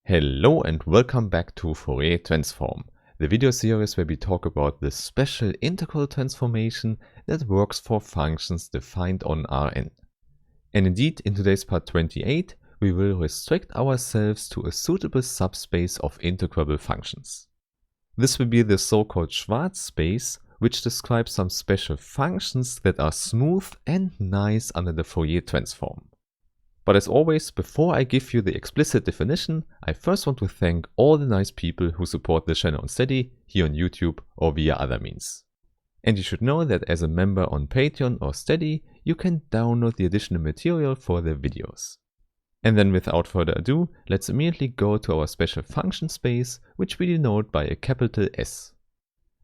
Hello and welcome back to Fourier Transform, the video series where we talk about the special integral transformation that works for functions defined on Rn. And indeed, in today's part 28, we will restrict ourselves to a suitable subspace of integrable functions. This will be the so-called Schwartz space, which describes some special functions that are smooth and nice under the Fourier transform. But as always, before I give you the explicit definition, I first want to thank all the nice people who support the channel on Steady, here on YouTube or via other means. And you should know that as a member on Patreon or Steady, you can download the additional material for the videos. And then without further ado, let's immediately go to our special function space, which we denote by a capital S.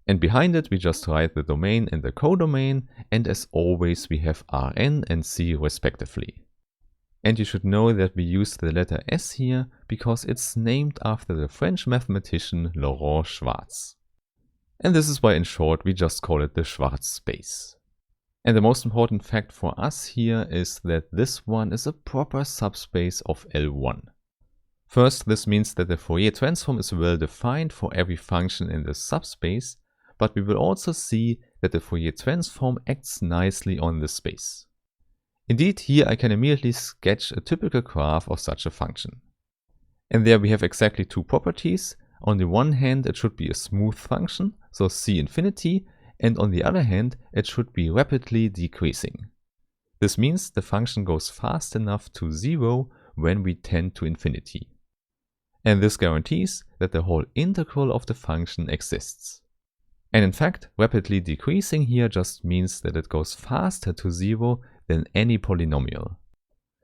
And behind it we just write the domain and the codomain, and as always we have Rn and C respectively. And you should know that we use the letter S here because it's named after the French mathematician Laurent Schwartz. And this is why in short we just call it the Schwartz space. And the most important fact for us here is that this one is a proper subspace of L1. First, this means that the Fourier transform is well defined for every function in this subspace, but we will also see that the Fourier transform acts nicely on this space. Indeed, here I can immediately sketch a typical graph of such a function. And there we have exactly two properties. On the one hand, it should be a smooth function, so C infinity, and on the other hand, it should be rapidly decreasing. This means the function goes fast enough to 0 when we tend to infinity. And this guarantees that the whole integral of the function exists. And in fact, rapidly decreasing here just means that it goes faster to 0 than any polynomial.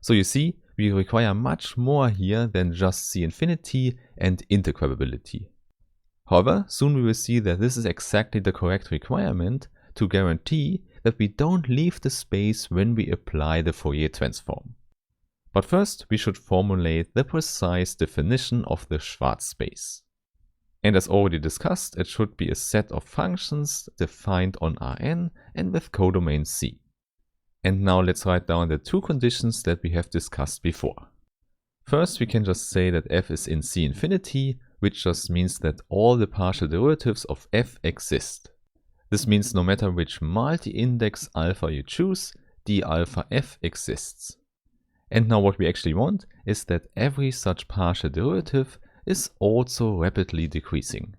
So you see, we require much more here than just C infinity and integrability. However, soon we will see that this is exactly the correct requirement to guarantee that we don't leave the space when we apply the Fourier transform. But first, we should formulate the precise definition of the Schwartz space. And as already discussed, it should be a set of functions defined on Rn and with codomain C. And now let's write down the two conditions that we have discussed before. First, we can just say that f is in C infinity, which just means that all the partial derivatives of f exist. This means no matter which multi-index alpha you choose, d alpha f exists. And now what we actually want is that every such partial derivative is also rapidly decreasing.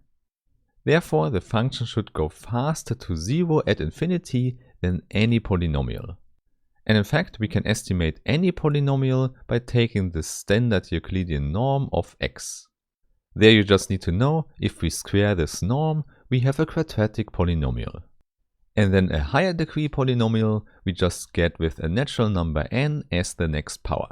Therefore, the function should go faster to 0 at infinity than any polynomial. And in fact, we can estimate any polynomial by taking the standard Euclidean norm of x. There you just need to know, if we square this norm, we have a quadratic polynomial. And then a higher degree polynomial we just get with a natural number n as the next power.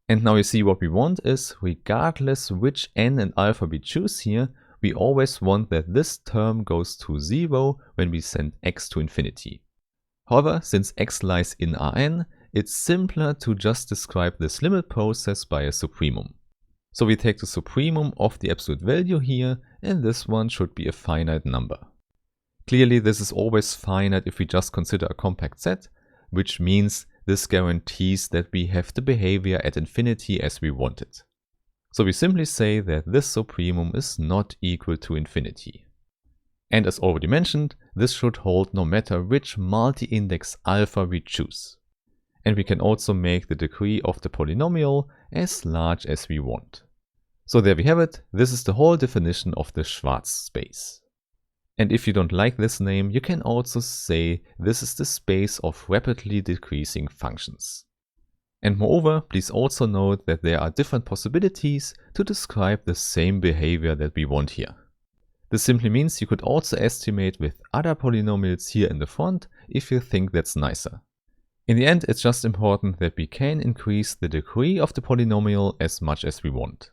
And now you see what we want is, regardless which n and alpha we choose here, we always want that this term goes to 0 when we send x to infinity. However, since x lies in Rn, it's simpler to just describe this limit process by a supremum. So we take the supremum of the absolute value here, and this one should be a finite number. Clearly this is always finite if we just consider a compact set, which means this guarantees that we have the behavior at infinity as we want it. So we simply say that this supremum is not equal to infinity. And as already mentioned, this should hold no matter which multi-index alpha we choose. And we can also make the degree of the polynomial as large as we want. So there we have it, this is the whole definition of the Schwartz space. And if you don't like this name, you can also say this is the space of rapidly decreasing functions. And moreover, please also note that there are different possibilities to describe the same behavior that we want here. This simply means you could also estimate with other polynomials here in the front if you think that's nicer. In the end, it's just important that we can increase the degree of the polynomial as much as we want.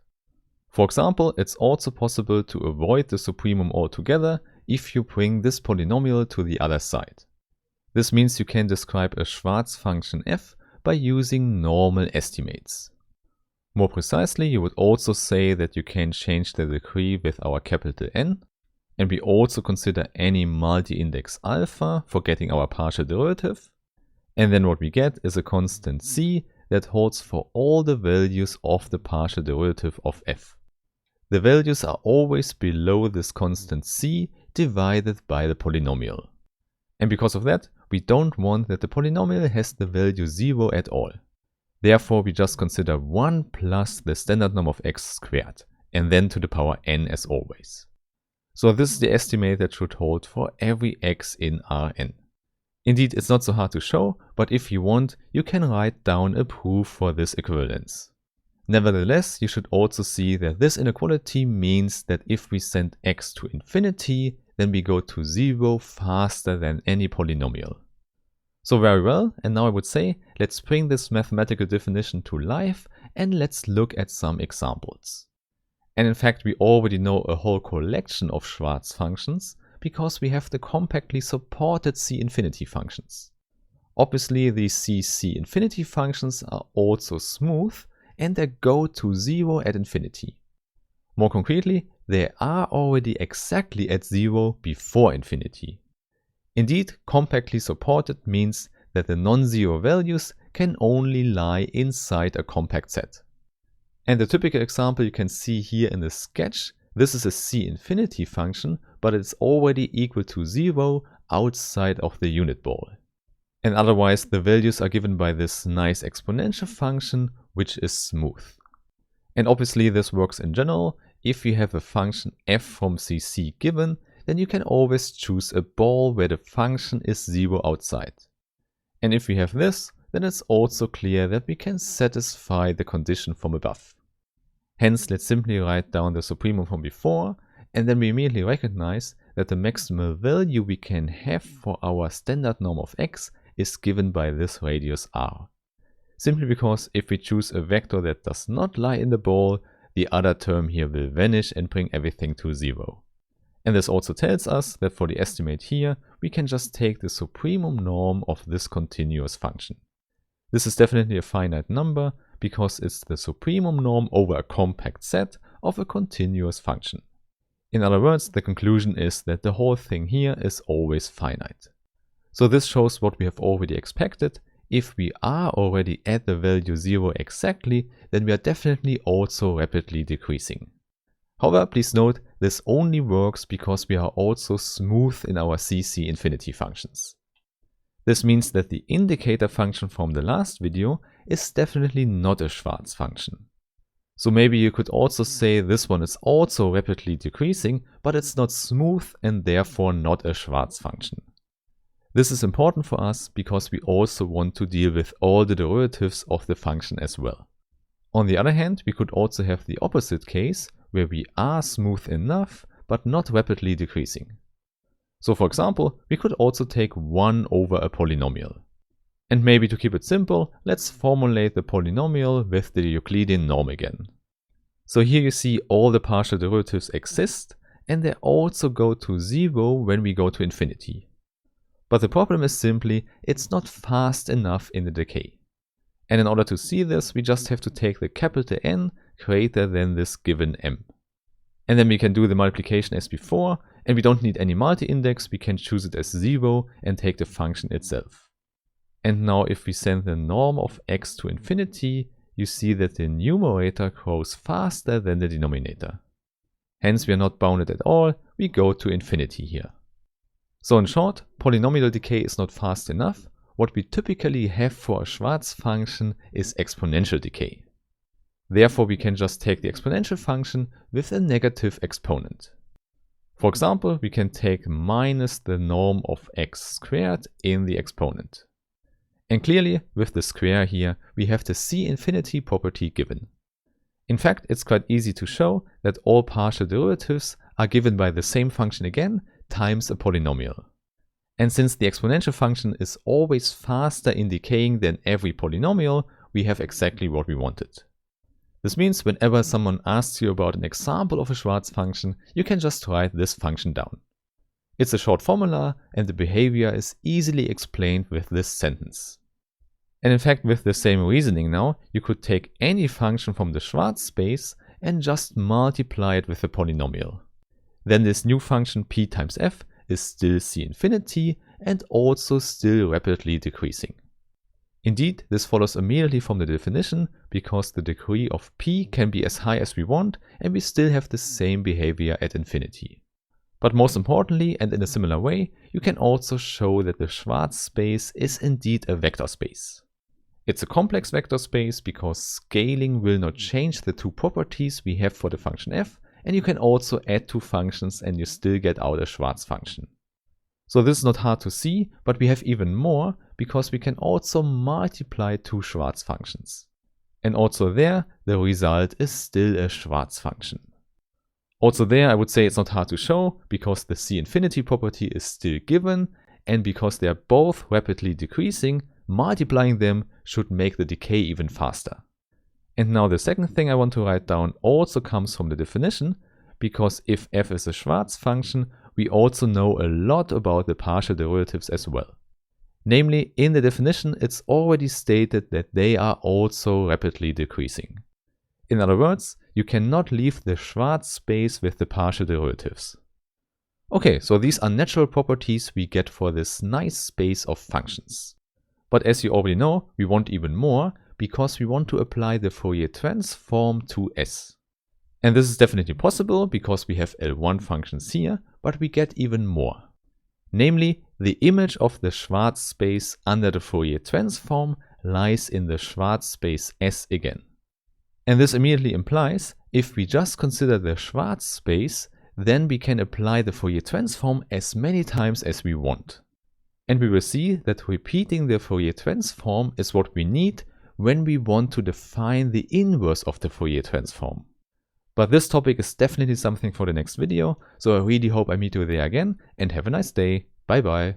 For example, it's also possible to avoid the supremum altogether if you bring this polynomial to the other side. This means you can describe a Schwartz function f by using normal estimates. More precisely, you would also say that you can change the degree with our capital N, and we also consider any multi-index alpha for getting our partial derivative, and then what we get is a constant c that holds for all the values of the partial derivative of f. the values are always below this constant c divided by the polynomial. And because of that, we don't want that the polynomial has the value 0 at all. Therefore, we just consider 1 plus the standard norm of x squared, and then to the power n as always. So this is the estimate that should hold for every x in Rn. Indeed, it's not so hard to show, but if you want, you can write down a proof for this equivalence. Nevertheless, you should also see that this inequality means that if we send x to infinity, then we go to 0 faster than any polynomial. So very well, and now I would say, let's bring this mathematical definition to life and let's look at some examples. And in fact, we already know a whole collection of Schwartz functions because we have the compactly supported C-infinity functions. Obviously, these C-infinity functions are also smooth and they go to 0 at infinity. More concretely, they are already exactly at 0 before infinity. Indeed, compactly supported means that the non-zero values can only lie inside a compact set. And the typical example you can see here in the sketch, this is a C-infinity function, but it's already equal to 0 outside of the unit ball. And otherwise, the values are given by this nice exponential function, which is smooth. And obviously this works in general. If you have a function f from CC given, then you can always choose a ball where the function is 0 outside. And if we have this, then it's also clear that we can satisfy the condition from above. Hence, let's simply write down the supremum from before, and then we immediately recognize that the maximal value we can have for our standard norm of x is given by this radius r. Simply because if we choose a vector that does not lie in the ball, the other term here will vanish and bring everything to 0. And this also tells us that for the estimate here, we can just take the supremum norm of this continuous function. This is definitely a finite number because it's the supremum norm over a compact set of a continuous function. In other words, the conclusion is that the whole thing here is always finite. So this shows what we have already expected. If we are already at the value 0 exactly, then we are definitely also rapidly decreasing. However, please note, this only works because we are also smooth in our CC infinity functions. This means that the indicator function from the last video is definitely not a Schwartz function. So maybe you could also say this one is also rapidly decreasing, but it's not smooth and therefore not a Schwartz function. This is important for us because we also want to deal with all the derivatives of the function as well. On the other hand, we could also have the opposite case where we are smooth enough but not rapidly decreasing. So for example, we could also take 1 over a polynomial. And maybe to keep it simple, let's formulate the polynomial with the Euclidean norm again. So here you see all the partial derivatives exist and they also go to 0 when we go to infinity. But the problem is simply, it's not fast enough in the decay. And in order to see this, we just have to take the capital N greater than this given m. And then we can do the multiplication as before, and we don't need any multi-index, we can choose it as 0 and take the function itself. And now if we send the norm of x to infinity, you see that the numerator grows faster than the denominator. Hence we are not bounded at all, we go to infinity here. So in short, polynomial decay is not fast enough. What we typically have for a Schwartz function is exponential decay. Therefore, we can just take the exponential function with a negative exponent. For example, we can take minus the norm of x squared in the exponent. And clearly, with the square here, we have the C-infinity property given. In fact, it's quite easy to show that all partial derivatives are given by the same function again times a polynomial. And since the exponential function is always faster in decaying than every polynomial, we have exactly what we wanted. This means whenever someone asks you about an example of a Schwartz function, you can just write this function down. It's a short formula and the behavior is easily explained with this sentence. And in fact, with the same reasoning now, you could take any function from the Schwartz space and just multiply it with a polynomial. Then this new function p times f is still C infinity and also still rapidly decreasing. Indeed, this follows immediately from the definition, because the degree of p can be as high as we want and we still have the same behavior at infinity. But most importantly, and in a similar way, you can also show that the Schwartz space is indeed a vector space. It's a complex vector space because scaling will not change the two properties we have for the function f, and you can also add two functions and you still get out a Schwartz function. So this is not hard to see, but we have even more because we can also multiply two Schwartz functions. And also there, the result is still a Schwartz function. Also there, I would say it's not hard to show because the C infinity property is still given, and because they are both rapidly decreasing, multiplying them should make the decay even faster. And now the second thing I want to write down also comes from the definition, because if f is a Schwartz function, we also know a lot about the partial derivatives as well. Namely, in the definition it's already stated that they are also rapidly decreasing. In other words, you cannot leave the Schwartz space with the partial derivatives. Okay, so these are natural properties we get for this nice space of functions. But as you already know, we want even more, because we want to apply the Fourier transform to S. And this is definitely possible because we have L1 functions here, but we get even more. Namely, the image of the Schwartz space under the Fourier transform lies in the Schwartz space S again. And this immediately implies, if we just consider the Schwartz space, then we can apply the Fourier transform as many times as we want. And we will see that repeating the Fourier transform is what we need when we want to define the inverse of the Fourier transform. But this topic is definitely something for the next video, so I really hope I meet you there again, and have a nice day. Bye bye.